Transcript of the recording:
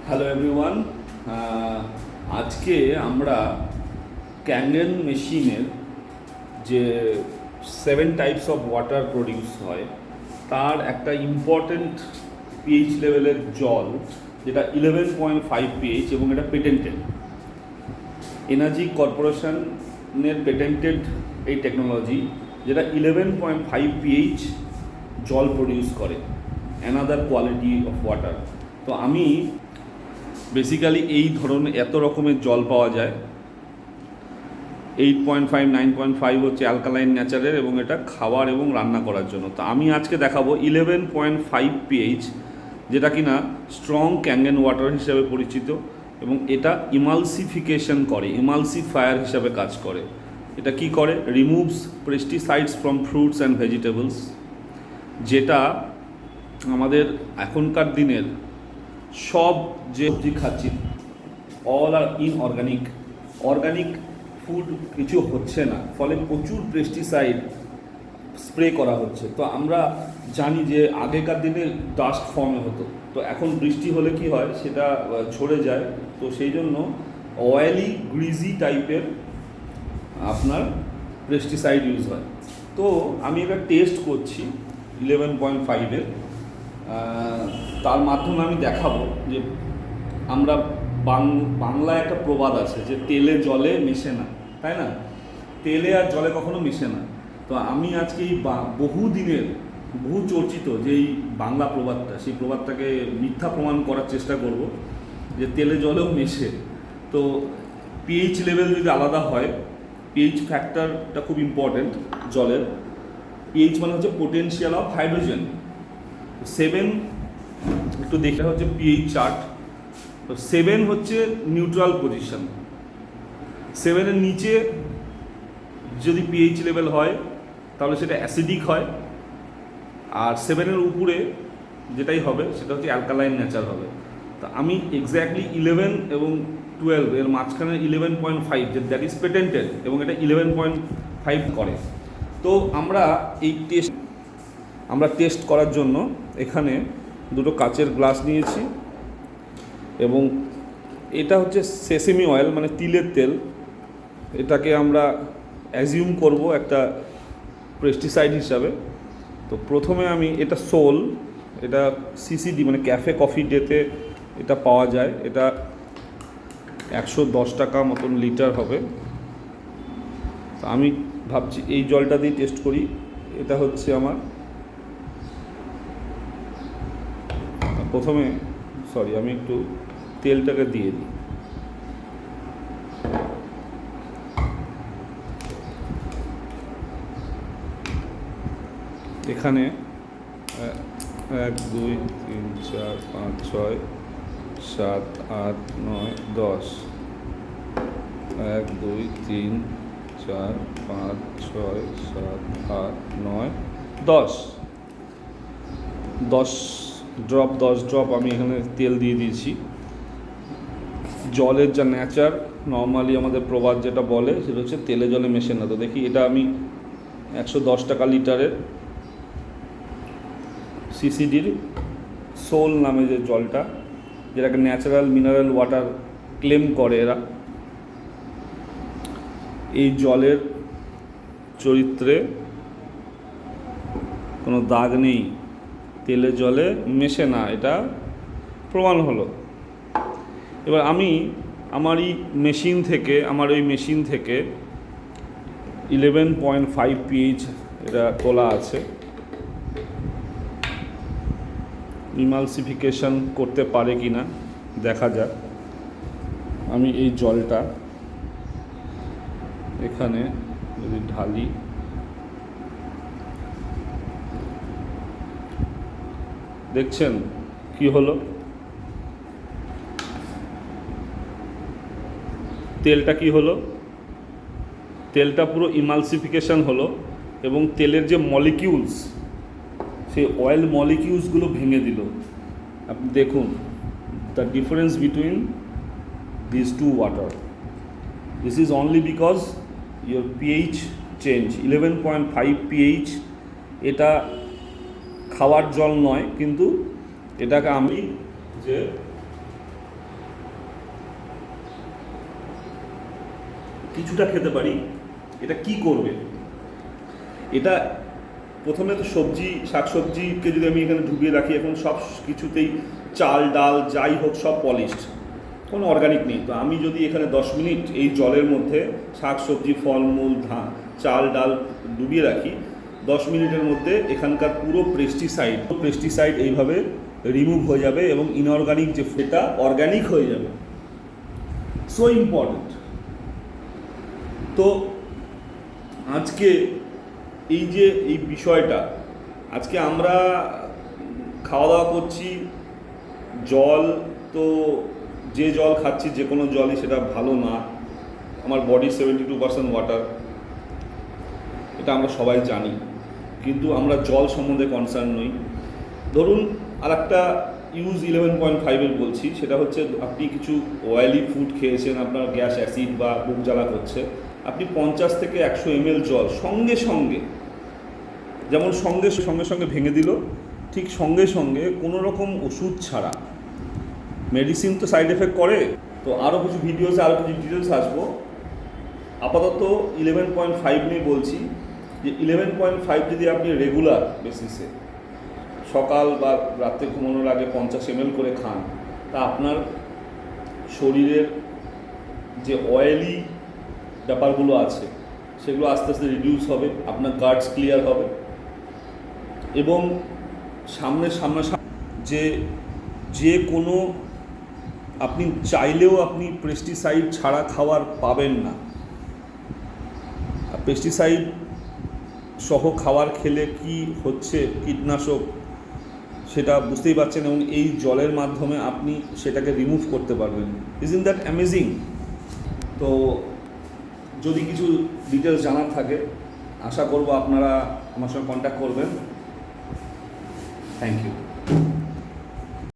Hello everyone. আজকে আমরা ক্যাঙ্গেন মেশিনের যে 7 টাইপস অফ ওয়াটার প্রডিউস হয় তার একটা ইম্পর্টেন্ট পিএইচ লেভেলের জল, যেটা 11.5 পিএইচ এবং এটা পেটেন্টেড। এনার্জি কর্পোরেশনের পেটেন্টেড এই টেকনোলজি, যেটা 11.5 পিএইচ জল প্রডিউস করে, অ্যানাদার কোয়ালিটি অফ ওয়াটার। তো আমি বেসিক্যালি এই ধরনের এত রকমের জল পাওয়া যায়। 8.5, 9.5 হচ্ছে অ্যালকালাইন ন্যাচারের এবং এটা খাবার এবং রান্না করার জন্য। তো আমি আজকে দেখাবো 11.5 পিএইচ, যেটা কিনা স্ট্রং ক্যাঙ্গেন ওয়াটার হিসেবে পরিচিত এবং এটা ইমালসিফিকেশন করে, ইমালসিফায়ার হিসাবে কাজ করে। এটা কি করে? Removes pesticides from fruits and vegetables, যেটা আমাদের এখনকার দিনের সব যে সবজি খাচ্ছি অল আর ইনঅর্গানিক, অর্গানিক ফুড কিছু হচ্ছে না, ফলে প্রচুর পেস্টিসাইড স্প্রে করা হচ্ছে। তো আমরা জানি যে আগেকার দিনে ডাস্ট ফর্মে হতো, তো এখন বৃষ্টি হলে কি হয়, সেটা ঝরে যায়। তো সেই জন্য অয়েলি গ্রিজি টাইপের আপনার পেস্টিসাইড ইউজ হয়। তো আমি এটা টেস্ট করছি 11.5-এর, তার মাধ্যমে আমি দেখাবো যে আমরা বাংলায় একটা প্রবাদ আছে যে তেলে জলে মেশে না, তাই না? তেলে আর জলে কখনো মেশে না। তো আমি আজকে এই বহু চর্চিত যে এই বাংলা প্রবাদটা, সেই প্রবাদটাকে মিথ্যা প্রমাণ করার চেষ্টা করব যে তেলে জলেও মেশে। তো পিএইচ লেভেল যদি আলাদা হয়, পিএইচ ফ্যাক্টরটা খুব ইম্পর্টেন্ট জলের। পিএইচ মানে হচ্ছে পোটেনশিয়াল অফ হাইড্রোজেন। 7 একটু দেখলে হচ্ছে পিএইচ চার্ট। তো 7 হচ্ছে নিউট্রাল পজিশন। 7-এর নিচে যদি পিএইচ লেভেল হয় তাহলে সেটা অ্যাসিডিক হয়, আর 7-এর উপরে যেটাই হবে সেটা হচ্ছে অ্যালকালাইন নেচার হবে। তো আমি এক্স্যাক্টলি 11 এবং 12 এর মাঝখানে 11.5, যে দ্যাট ইজ পেটেন্টেড, এবং এটা 11.5 করে। তো আমরা এই টেস্ট করার জন্য এখানে দুটো কাচের গ্লাস নিয়েছি এবং এটা হচ্ছে সেসেমি অয়েল, মানে তিলের তেল। এটাকে আমরা অ্যাজিউম করব একটা পেস্টিসাইড হিসাবে। তো প্রথমে আমি এটা এটা সিসিডি মানে ক্যাফে কফি ডেতে এটা পাওয়া যায়। এটা 110 টাকা মতন লিটার হবে। তো আমি ভাবছি এই জলটা দিয়ে টেস্ট করি। এটা হচ্ছে আমার প্রথমে, আমি একটু তেলটাকে দিয়ে দিই। এখানে 1, 2, 3, 4, 5, 6, 7, 8, 9, 10, 1, 2, 3, 4, 5, 6, 7, 8, 9, 10 ড্রপ আমি এখানে তেল দিয়ে দিয়েছি। জলের যা নেচার, নর্মালি আমাদের প্রবাদ যেটা বলে সেটা হচ্ছে তেলে জলে মেশে না। তো দেখি, এটা আমি 110 টাকা লিটারের সিসিডির সোল নামে যে জলটা, যেটাকে ন্যাচারাল মিনারেল ওয়াটার ক্লেম করে এরা, এই জলের চরিত্রে কোনো দাগ নেই, তেলে জলে মেশে না, এটা প্রমাণ হলো। এবার আমি আমার ওই মেশিন থেকে 11.5 পিএইচ এটা তোলা আছে। ইমালসিফিকেশন করতে পারে কি না দেখা যাক। আমি এই জলটা এখানে যদি ঢালি, দেখছেন কি হলো? তেলটা কি হলো? তেলটা পুরো ইমালসিফিকেশন হলো এবং তেলের যে মলিকিউলস, সেই অয়েল মলিকিউলসগুলো ভেঙে দিল। আপনি দেখুন the difference between this two water. This is only because your pH change. 11.5 pH, এটা খাওয়ার জল নয়, কিন্তু এটাকে আমি যে কিছুটা খেতে পারি। এটা কি করবে, এটা প্রথমে তো সবজি শাকসবজিকে যদি আমি এখানে ডুবিয়ে রাখি, এখন সব কিছুতেই চাল ডাল যাই হোক সব পলিশড, কোনো অর্গানিক নেই। তো আমি যদি এখানে 10 মিনিট এই জলের মধ্যে শাকসবজি ফলমূল চাল ডাল ডুবিয়ে রাখি, 10 মিনিটের মধ্যে এখানকার পুরো পেস্টিসাইড এইভাবে রিমুভ হয়ে যাবে এবং ইনঅর্গানিক যে সেটা অর্গানিক হয়ে যাবে। So important. তো আজকে এই বিষয়টা, আজকে আমরা খাওয়া দাওয়া করছি, জল তো যে জল খাচ্ছি যে কোনো জলই সেটা ভালো না। আমার বডি 72% ওয়াটার, এটা আমরা সবাই জানি, কিন্তু আমরা জল সম্বন্ধে কনসার্ন নই। ধরুন আর একটা ইউজ 11.5 বলছি, সেটা হচ্ছে আপনি কিছু অয়েলি ফুড খেয়েছেন, আপনার গ্যাস অ্যাসিড বা বুক জ্বালা করছে, আপনি 50 থেকে 100 ml জল সঙ্গে সঙ্গে, যেমন সঙ্গে সঙ্গে ভেঙে দিল, ঠিক সঙ্গে সঙ্গে কোনো রকম ওষুধ ছাড়া, মেডিসিন তো সাইড এফেক্ট করে, তো আরও কিছু ভিডিওসে আরও কিছু ডিটেলস আসবো। আপাতত 11.5 নিয়ে বলছি যে 11.5 যদি আপনি রেগুলার বেসিসে সকাল বা রাত্রে ঘুমানোর আগে 50 ml করে খান, তা আপনার শরীরের যে অয়েলি ব্যাপারগুলো আছে সেগুলো আস্তে আস্তে রিডিউস হবে, আপনার গাটস ক্লিয়ার হবে এবং সামনে যে কোনো আপনি চাইলেও আপনি পেস্টিসাইড ছাড়া খাবার পাবেন না। পেস্টিসাইড সহ খাবার খেলে কি হচ্ছে, কীটনাশক, সেটা বুঝতেই পারছেন এবং এই জলের মাধ্যমে আপনি সেটাকে রিমুভ করতে পারবেন। Isn't that amazing? তো যদি কিছু ডিটেলস জানার থাকে আশা করব আপনারা আমার সঙ্গে কন্ট্যাক্ট করবেন। Thank you.